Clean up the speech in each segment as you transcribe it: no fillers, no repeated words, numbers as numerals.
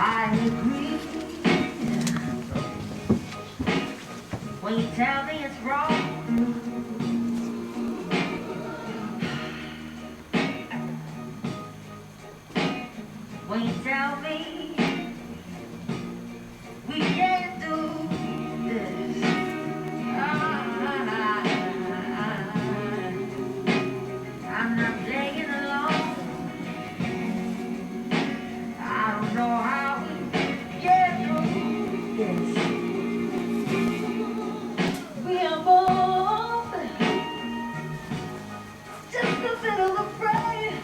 I agree when you tell me it's wrong. When you tell me we can't do this. I'm not playing along. I don't know how we get through this. We are both just a little afraid.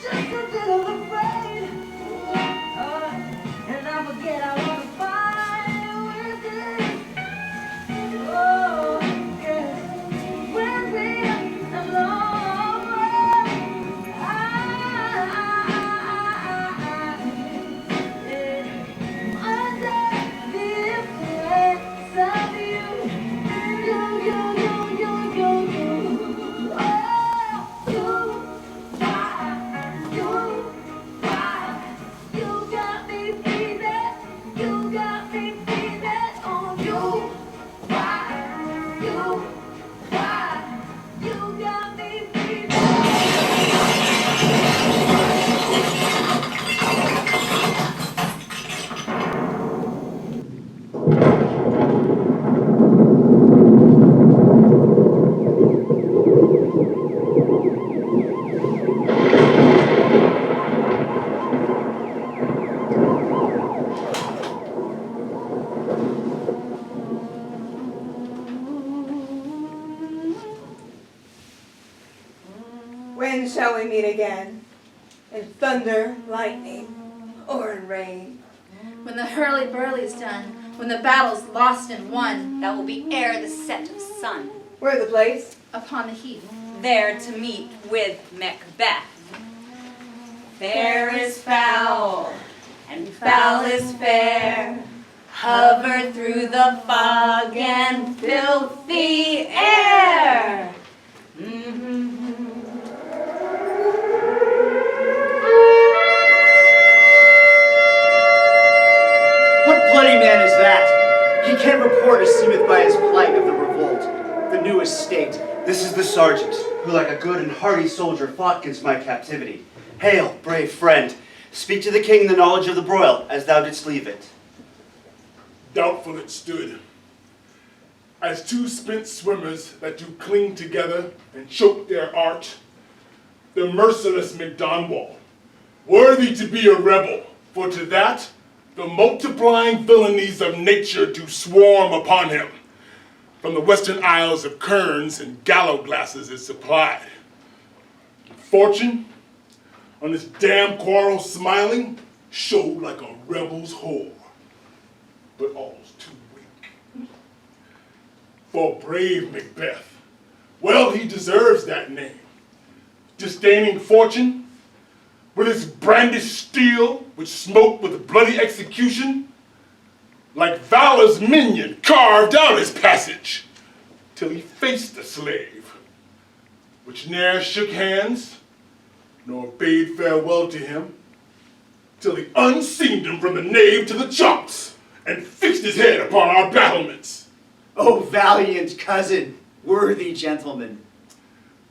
Just a little afraid. And I forget I want to fight with it. Oh, yeah. When we're alone, under the influence of you. When shall we meet again? In thunder, lightning, or in rain? When the hurly-burly's done, when the battle's lost and won, that will be ere the set of sun. Where the place? Upon the heath. There to meet with Macbeth. Fair is foul, and foul is fair. Hover through the fog and filthy air. What bloody man is that? He can report as seemeth by his plight of the revolt, the new estate. This is the sergeant, who like a good and hardy soldier fought against my captivity. Hail, brave friend. Speak to the king the knowledge of the broil, as thou didst leave it. Doubtful it stood, as two spent swimmers that do cling together and choke their art. The merciless McDonwall, worthy to be a rebel, for to that the multiplying villainies of nature do swarm upon him. From the western isles of kerns and gallows glasses is supplied. Fortune, on this damn quarrel smiling, showed like a rebel's whore, but all's too weak. For brave Macbeth, well, he deserves that name. Disdaining fortune, with his brandished steel, which smote with bloody execution, like valor's minion carved out his passage, till he faced the slave, which ne'er shook hands, nor bade farewell to him, till he unseamed him from the nave to the chops, and fixed his head upon our battlements. O valiant cousin, worthy gentleman.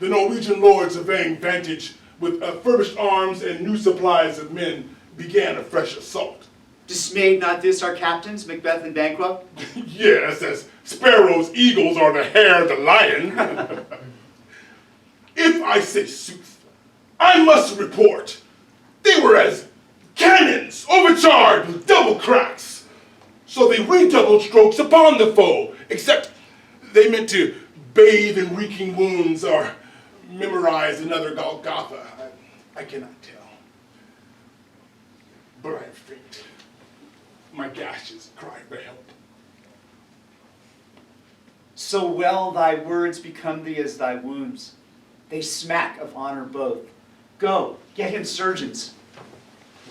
The Norwegian lord surveying vantage with furbished arms and new supplies of men began a fresh assault. Dismayed not this our captains, Macbeth and Banquo? Yes, as sparrows, eagles, or the hare, the lion. If I say sooth, I must report they were as cannons overcharged with double cracks. So they redoubled strokes upon the foe, except they meant to bathe in reeking wounds or memorize another Golgotha. I cannot tell. But I am faint. My gashes cry for help. So well thy words become thee as thy wounds. They smack of honor both. Go, get him surgeons.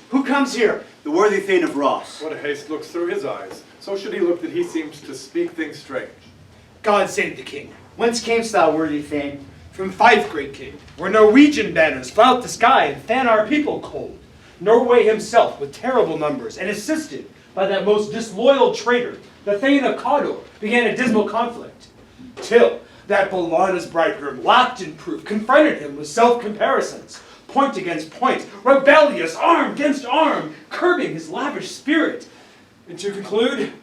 Who comes here? The worthy Thane of Ross. What a haste looks through his eyes. So should he look that he seems to speak things strange. God save the king. Whence camest thou, worthy Thane? From Fife, great king, where Norwegian banners flout the sky and fan our people cold. Norway himself with terrible numbers, and assisted by that most disloyal traitor, the Thane of Cawdor, began a dismal conflict. Till that Bologna's bridegroom, locked in proof, confronted him with self-comparisons, point against point, rebellious, arm against arm, curbing his lavish spirit. And to conclude,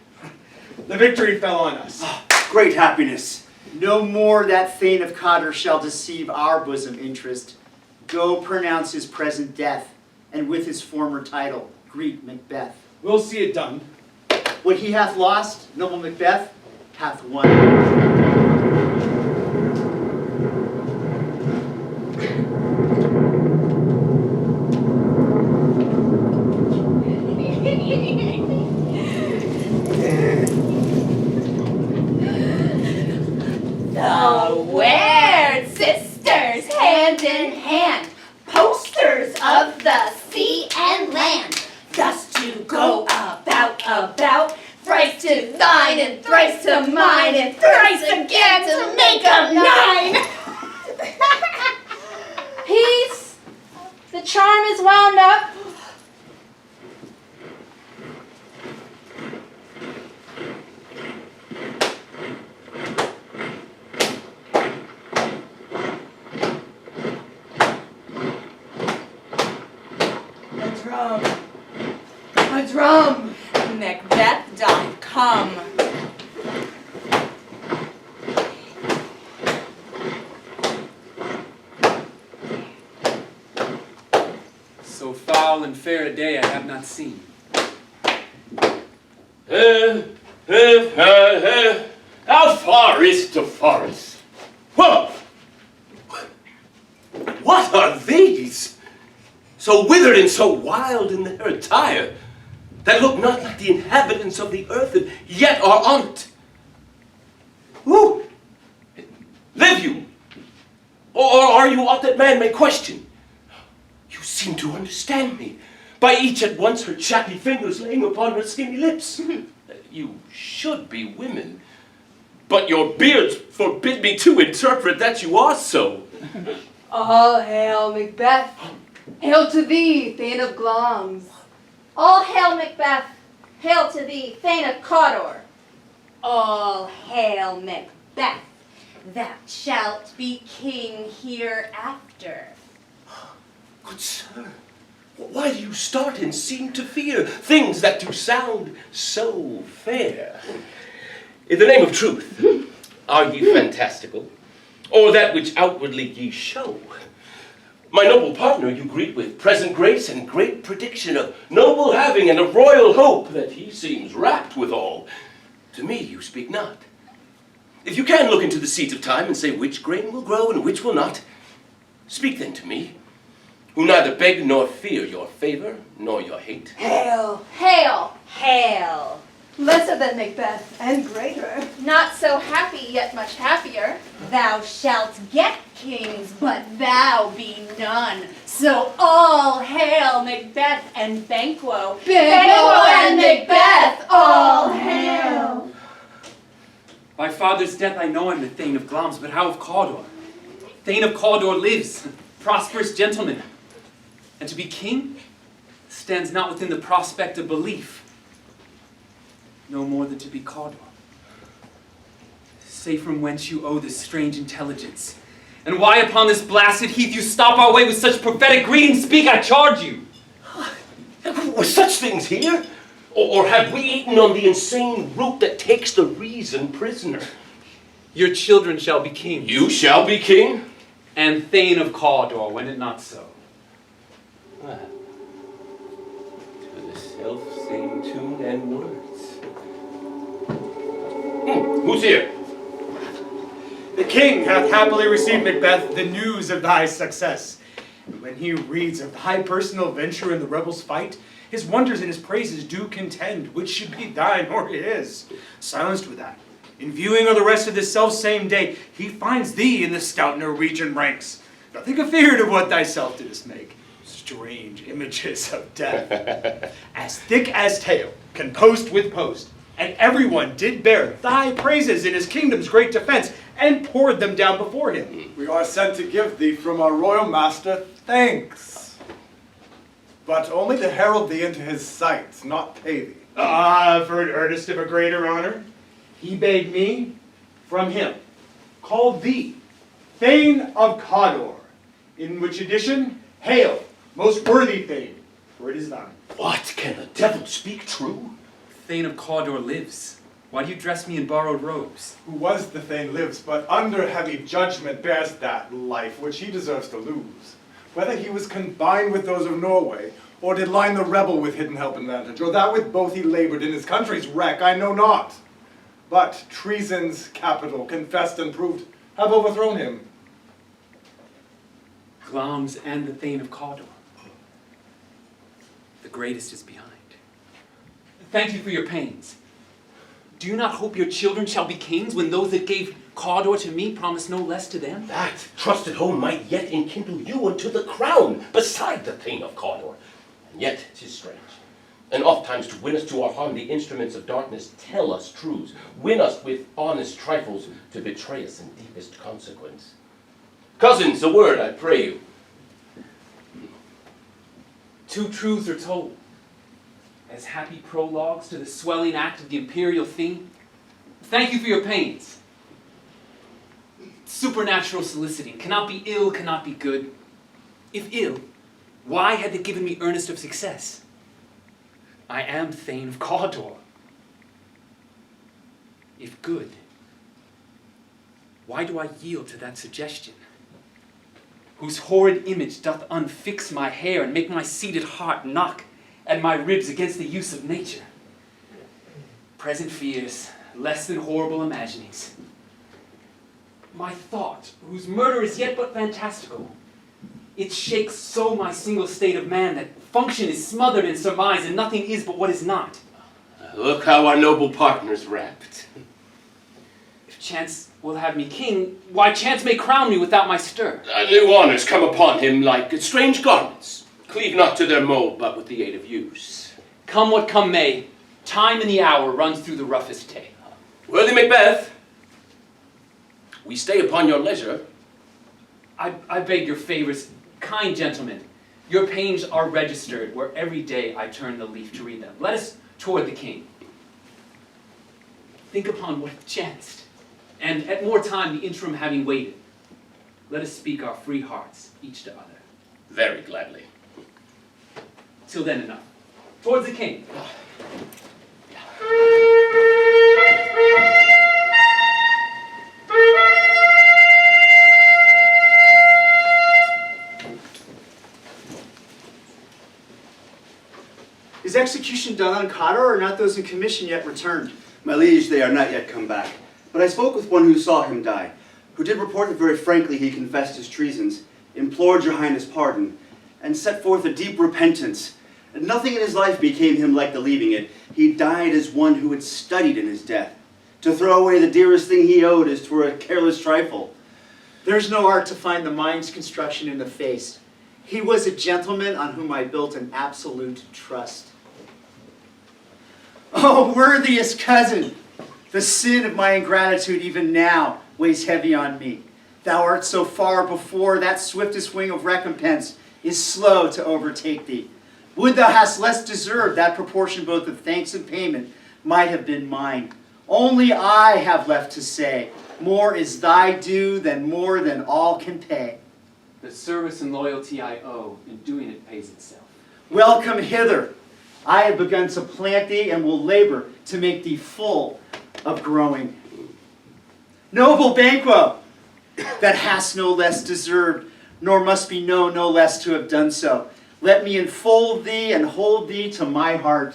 the victory fell on us. Great happiness. No more that Thane of Cawdor shall deceive our bosom interest. Go pronounce his present death, and with his former title, greet Macbeth. We'll see it done. What he hath lost, noble Macbeth, hath won. The Weird Sisters, hand in hand, posters of the sea and land, thus to go about, thrice to thine and thrice to mine and thrice again to make up 9. Peace! The charm is wound up. A drum! Macbeth doth come. So foul and fair a day I have not seen. How far is to forest? Whoa! What are these? So withered and so wild in their attire, that look not like the inhabitants of the earth, and yet are on't. Who? Live you? Or are you aught that man may question? You seem to understand me, by each at once her chappy fingers laying upon her skinny lips. You should be women, but your beards forbid me to interpret that you are so. All hail Macbeth! Hail to thee, Thane of Glamis! All hail Macbeth. Hail to thee, Thane of Cawdor. All hail Macbeth, thou shalt be king hereafter. Good sir, why do you start and seem to fear things that do sound so fair? In the name of truth, are ye fantastical, or that which outwardly ye show? My noble partner you greet with present grace and great prediction of noble having and of royal hope, that he seems rapt withal. To me you speak not. If you can look into the seeds of time and say which grain will grow and which will not, speak then to me, who neither beg nor fear your favor nor your hate. Hail! Hail! Hail! Lesser than Macbeth, and greater. Not so happy, yet much happier. Thou shalt get kings, but thou be none. So all hail Macbeth and Banquo. Banquo and Macbeth, all hail! By father's death I know I'm the Thane of Glamis, but how of Cawdor? Thane of Cawdor lives, prosperous gentleman. And to be king stands not within the prospect of belief, no more than to be Cawdor. Say from whence you owe this strange intelligence, and why upon this blasted heath you stop our way with such prophetic greeting. Speak, I charge you. Were such things here? Or have we eaten on the insane root that takes the reason prisoner? Your children shall be kings. You shall be king? And Thane of Cawdor, when it not so. Well, to the self-same tune and words. Who's here? The king hath happily received, Macbeth, the news of thy success. And when he reads of thy personal venture in the rebels' fight, his wonders and his praises do contend, which should be thine or his. Silenced with that, in viewing of the rest of this self-same day, he finds thee in the stout Norwegian ranks. Nothing afeard of what thyself didst make. Strange images of death. As thick as tale, can post with post. And everyone did bear thy praises in his kingdom's great defense, and poured them down before him. We are sent to give thee from our royal master thanks. but only to herald thee into his sight, not pay thee. For an earnest of a greater honor, he bade me, from him, call thee Thane of Cawdor, in which edition, hail, most worthy Thane, for it is thine. What? Can the devil speak true? Thane of Cawdor lives. Why do you dress me in borrowed robes? Who was the Thane lives, but under heavy judgment bears that life which he deserves to lose. Whether he was combined with those of Norway, or did line the rebel with hidden help and vantage, or that with both he labored in his country's wreck, I know not. But treason's capital, confessed and proved, have overthrown him. Glamis and the Thane of Cawdor. The greatest is behind. Thank you for your pains. Do you not hope your children shall be kings when those that gave Cawdor to me promise no less to them? That trusted home might yet enkindle you unto the crown, beside the Thane of Cawdor. And yet 'tis strange. And ofttimes to win us to our harm, the instruments of darkness tell us truths, win us with honest trifles, to betray us in deepest consequence. Cousins, a word, I pray you. Two truths are told, as happy prologues to the swelling act of the imperial theme. Thank you for your pains. Supernatural soliciting cannot be ill, cannot be good. If ill, why had they given me earnest of success? I am Thane of Cawdor. If good, why do I yield to that suggestion? Whose horrid image doth unfix my hair and make my seated heart knock at my ribs against the use of nature. Present fears, less than horrible imaginings. My thought, whose murder is yet but fantastical, it shakes so my single state of man that function is smothered in surmise and nothing is but what is not. Look how our noble partner's wrapped. If chance will have me king, why chance may crown me without my stir. New honors come upon him like strange garments. Cleave not to their mold, but with the aid of use. Come what come may, time and the hour runs through the roughest tale. Worthy Macbeth, we stay upon your leisure. I beg your favors, kind gentlemen. Your pains are registered, where every day I turn the leaf to read them. Let us toward the king. Think upon what chanced, and at more time the interim having waited, let us speak our free hearts, each to other. Very gladly. Till then enough. Towards the king. Is execution done on Cawdor, or not those in commission yet returned? My liege, they are not yet come back. But I spoke with one who saw him die, who did report that very frankly he confessed his treasons, implored your highness pardon, and set forth a deep repentance. And nothing in his life became him like the leaving it. He died as one who had studied in his death. To throw away the dearest thing he owed as 'twere a careless trifle. There's no art to find the mind's construction in the face. He was a gentleman on whom I built an absolute trust. Oh, worthiest cousin, the sin of my ingratitude even now weighs heavy on me. Thou art so far before that swiftest wing of recompense is slow to overtake thee. Would thou hadst less deserved, that proportion both of thanks and payment might have been mine. Only I have left to say, more is thy due than more than all can pay. The service and loyalty I owe, in doing it pays itself. Welcome hither. I have begun to plant thee and will labor to make thee full of growing. Noble Banquo, that hast no less deserved, nor must be known no less to have done so. Let me enfold thee and hold thee to my heart.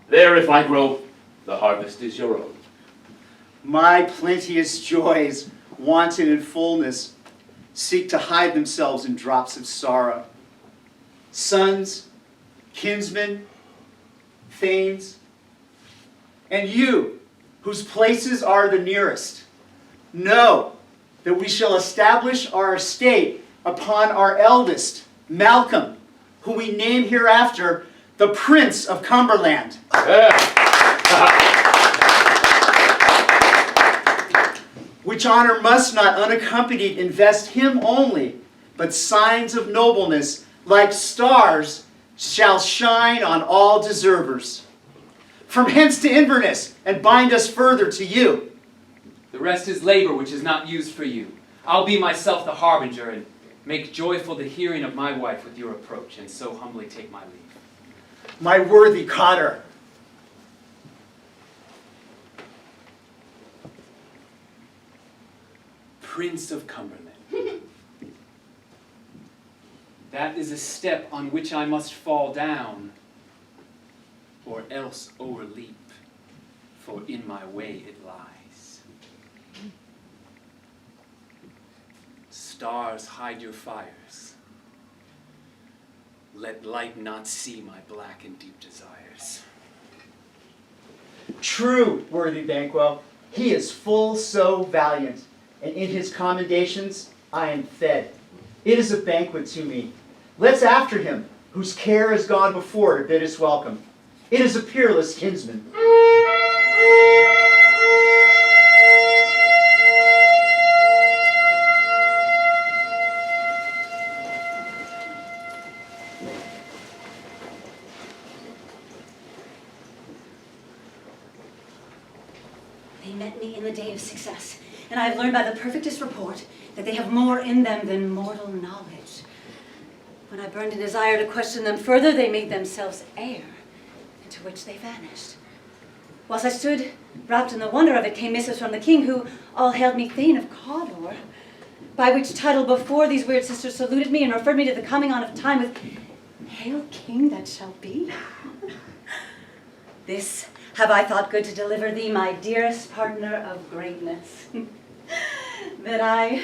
There, if I grow, the harvest is your own. My plenteous joys, wanted in fullness, seek to hide themselves in drops of sorrow. Sons, kinsmen, thanes, and you, whose places are the nearest, know that we shall establish our estate upon our eldest, Malcolm, who we name hereafter the Prince of Cumberland. Which honor must not unaccompanied invest him only, but signs of nobleness, like stars, shall shine on all deservers. From hence to Inverness, and bind us further to you. The rest is labor which is not used for you. I'll be myself the harbinger, and make joyful the hearing of my wife with your approach, and so humbly take my leave. My worthy Cotter, Prince of Cumberland. That is a step on which I must fall down, or else o'erleap, for in my way it lies. Stars, hide your fires. Let light not see my black and deep desires. true, worthy Banquo, he is full so valiant, and in his commendations I am fed. It is a banquet to me. Let's after him, whose care has gone before to bid us welcome. It is a peerless kinsman. They met me in the day of success, and I have learned by the perfectest report that they have more in them than mortal knowledge. When I burned a desire to question them further, they made themselves air, into which they vanished. Whilst I stood wrapped in the wonder of it, came missives from the king, who all hailed me Thane of Cawdor, by which title before these weird sisters saluted me and referred me to the coming on of time with, "Hail King that shall be." This have I thought good to deliver thee, my dearest partner of greatness, that I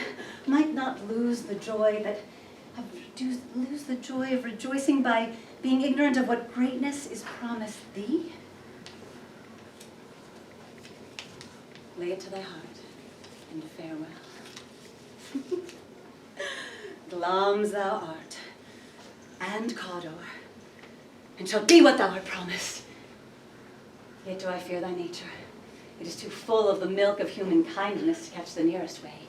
might not lose the joy of rejoicing by being ignorant of what greatness is promised thee. Lay it to thy heart, and farewell. Glamis thou art, and Cawdor, and shalt be what thou art promised. Yet do I fear thy nature. It is too full of the milk of human kindness to catch the nearest way.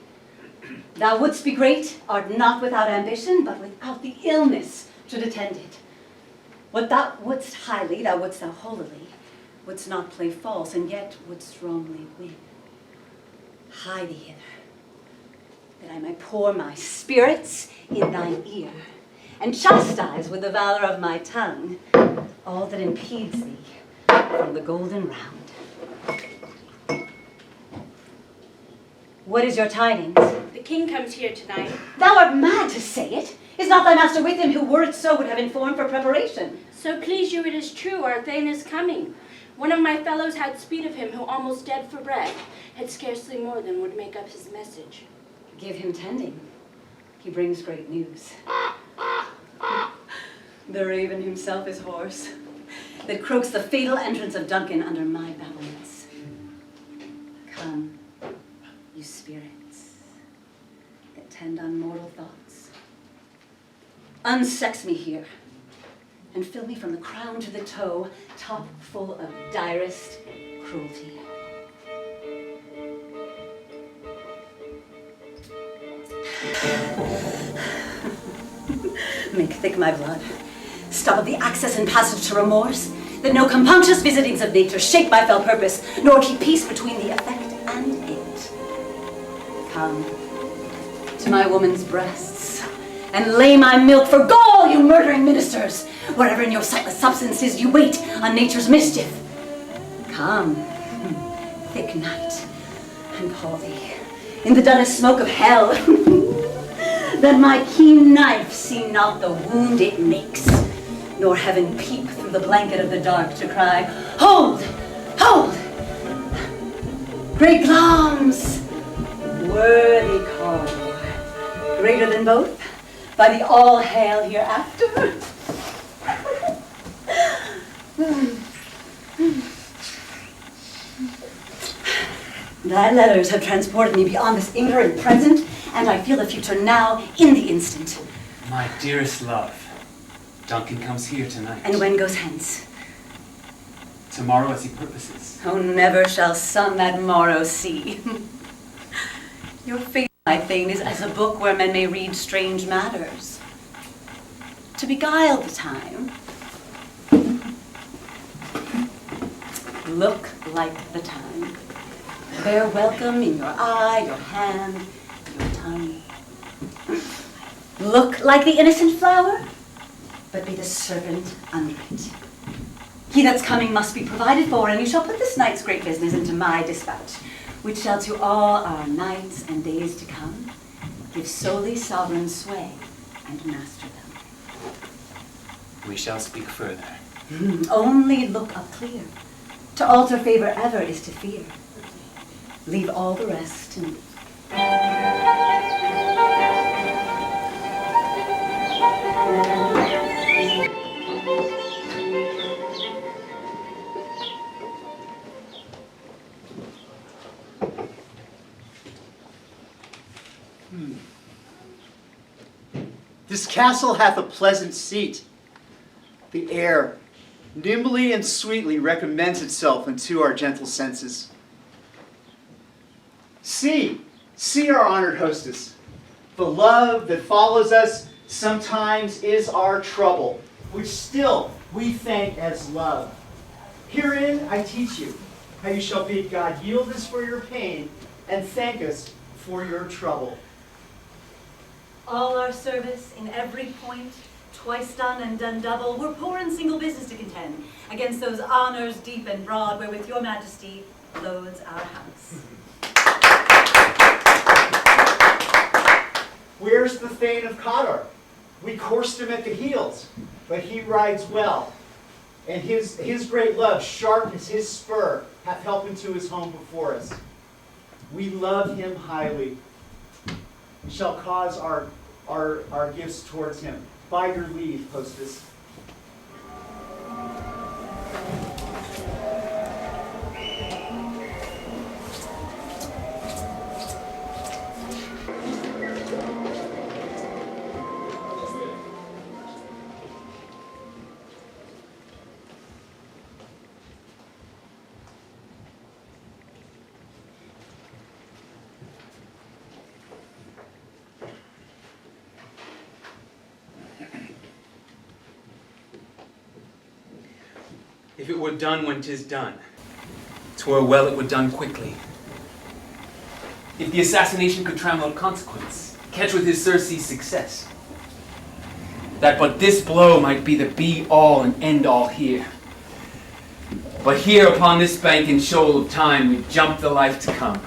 Thou wouldst be great, art not without ambition, but without the illness should attend it. What thou wouldst highly, thou wouldst thou holily, wouldst not play false, and yet wouldst wrongly win. Hie thee hither, that I may pour my spirits in thine ear, and chastise with the valor of my tongue all that impedes thee from the golden round. What is your tidings? The king comes here tonight. Thou art mad to say it. Is not thy master with him, who, were it so, would have informed for preparation? So please you, it is true, our Thane is coming. One of my fellows had speed of him, who almost dead for breath, had scarcely more than would make up his message. Give him tending. He brings great news. The raven himself is hoarse, that croaks the fatal entrance of Duncan under my battlements. Come, you spirits that tend on mortal thoughts. Unsex me here, and fill me from the crown to the toe, top full of direst cruelty. Make thick my blood. Stop up the access and passage to remorse, that no compunctious visitings of nature shake my fell purpose, nor keep peace between the effect and it. Come to my woman's breasts, and lay my milk for gall, you murdering ministers, wherever in your sightless substances you wait on nature's mischief. Come, thick night, and pour thee in the dullest smoke of hell, that my keen knife see not the wound it makes, nor heaven peep through the blanket of the dark to cry, "Hold! Hold! Great Glamis, worthy Cawdor, greater than both, by the all hail hereafter." Thy letters have transported me beyond this ignorant present, and I feel the future now in the instant. My dearest love, Duncan comes here tonight. And when goes hence? Tomorrow as he purposes. Oh, never shall sun that morrow see. Your fate, my Thane, is as a book where men may read strange matters. To beguile the time, Look like the time. Bear welcome in your eye, your hand, your tongue. Look like the innocent flower, but be the servant under it. He that's coming must be provided for, and you shall put this night's great business into my dispatch, which shall to all our nights and days to come give solely sovereign sway and master them. We shall speak further. Only look up clear. To alter favor ever is to fear. Leave all the rest to me. This castle hath a pleasant seat. The air nimbly and sweetly recommends itself unto our gentle senses. See our honored hostess. The love that follows us sometimes is our trouble, which still we thank as love. Herein I teach you how you shall bid God yield us for your pain and thank us for your trouble. All our service in every point, twice done and done double, we're poor in single business to contend against those honors deep and broad wherewith your majesty loads our house. Where's the Thane of Cawdor? We coursed him at the heels, but he rides well. And his great love, sharp as his spur, hath helped him to his home before us. We love him highly, and shall cause our gifts towards him. By your leave, hostess. If it were done when 'tis done, 'twere well it were done quickly. If the assassination could trammel out consequence, catch with his surcease success, that but this blow might be the be-all and end-all here. But here upon this bank and shoal of time we jump the life to come.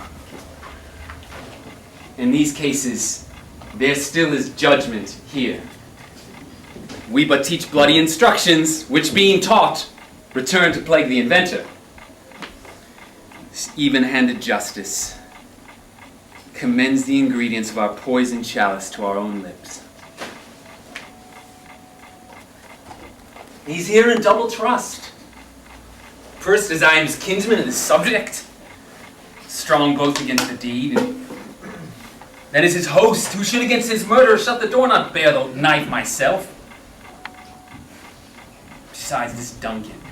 In these cases, there still is judgment here. We but teach bloody instructions, which being taught, return to plague the inventor. This even-handed justice commends the ingredients of our poisoned chalice to our own lips. He's here in double trust. First, as I am his kinsman and his subject, strong both against the deed, and then as his host, who should against his murderer shut the door, not bear the knife myself. Besides, this Duncan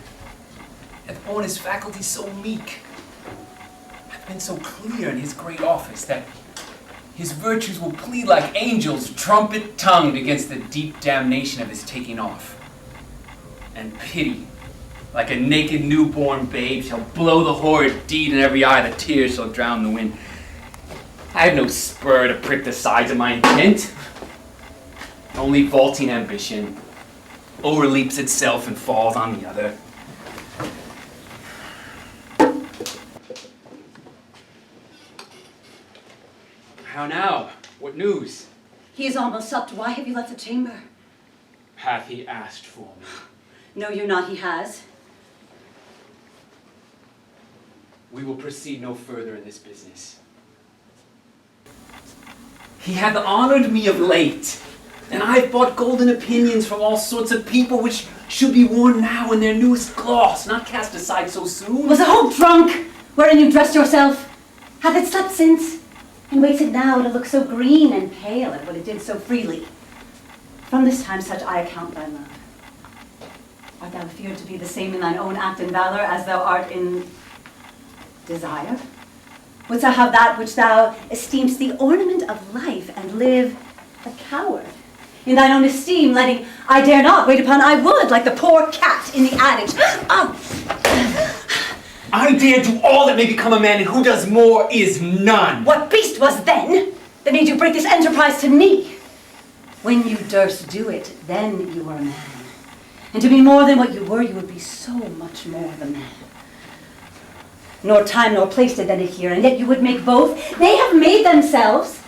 hath borne his faculties so meek, hath been so clear in his great office, that his virtues will plead like angels trumpet-tongued against the deep damnation of his taking off. And pity, like a naked newborn babe, shall blow the horrid deed in every eye, the tears shall drown the wind. I have no spur to prick the sides of my intent. Only vaulting ambition overleaps itself and falls on the other. How now? What news? He is almost supped. Why have you left the chamber? Hath he asked for me? No, you're not. He has. We will proceed no further in this business. He hath honored me of late, and I have bought golden opinions from all sorts of people which should be worn now in their newest gloss, not cast aside so soon. Was the whole trunk wherein you dressed yourself? Hath it slept since? And wakes it now to look so green and pale at what it did so freely? From this time such I account thy love. Art thou feared to be the same in thine own act and valor as thou art in desire? Wouldst thou have that which thou esteem'st the ornament of life, and live a coward? In thine own esteem, letting I dare not wait upon I would, like the poor cat in the adage. I dare do all that may become a man, and who does more is none. What beast was then that made you break this enterprise to me? When you durst do it, then you were a man. And to be more than what you were, you would be so much more the man. Nor time nor place did then adhere, and yet you would make both. They have made themselves,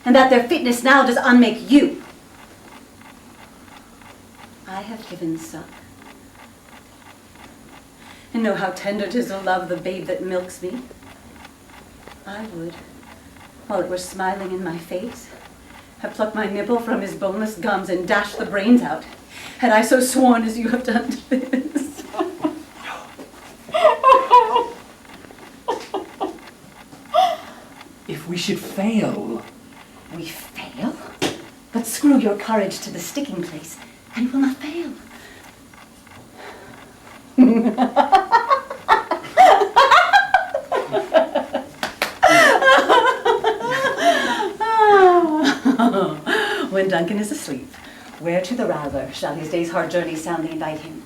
and that their fitness now does unmake you. I have given suck, and know how tender 'tis to love the babe that milks me. I would, while it were smiling in my face, have plucked my nipple from his boneless gums and dashed the brains out, had I so sworn as you have done to this. If we should fail. We fail? But screw your courage to the sticking place, and we'll not fail. When Duncan is asleep, where to the Rattler shall his day's hard journey soundly invite him?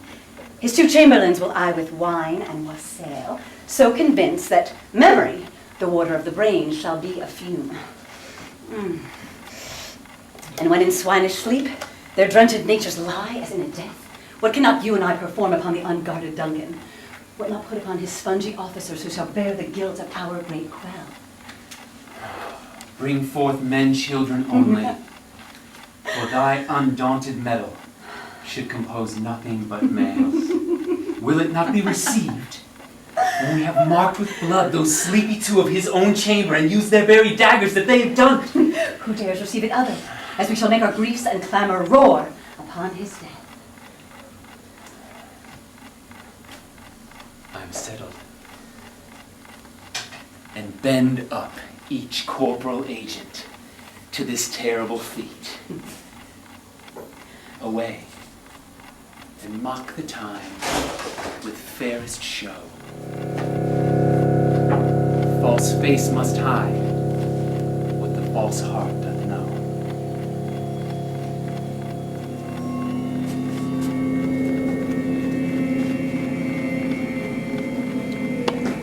His two chamberlains will I with wine and wassail, so convinced that memory, the water of the brain, shall be a fume. And when in swinish sleep, their drenched natures lie as in a death, what cannot you and I perform upon the unguarded Duncan? What not put upon his spongy officers who shall bear the guilt of our great quell? Bring forth men, children only, for thy undaunted mettle should compose nothing but males. Will it not be received when we have marked with blood those sleepy two of his own chamber and used their very daggers that they have done? Who dares receive it other, as we shall make our griefs and clamor roar upon his death? I'm settled. And bend up each corporal agent to this terrible feat. Away, and mock the time with fairest show. False face must hide what the false heart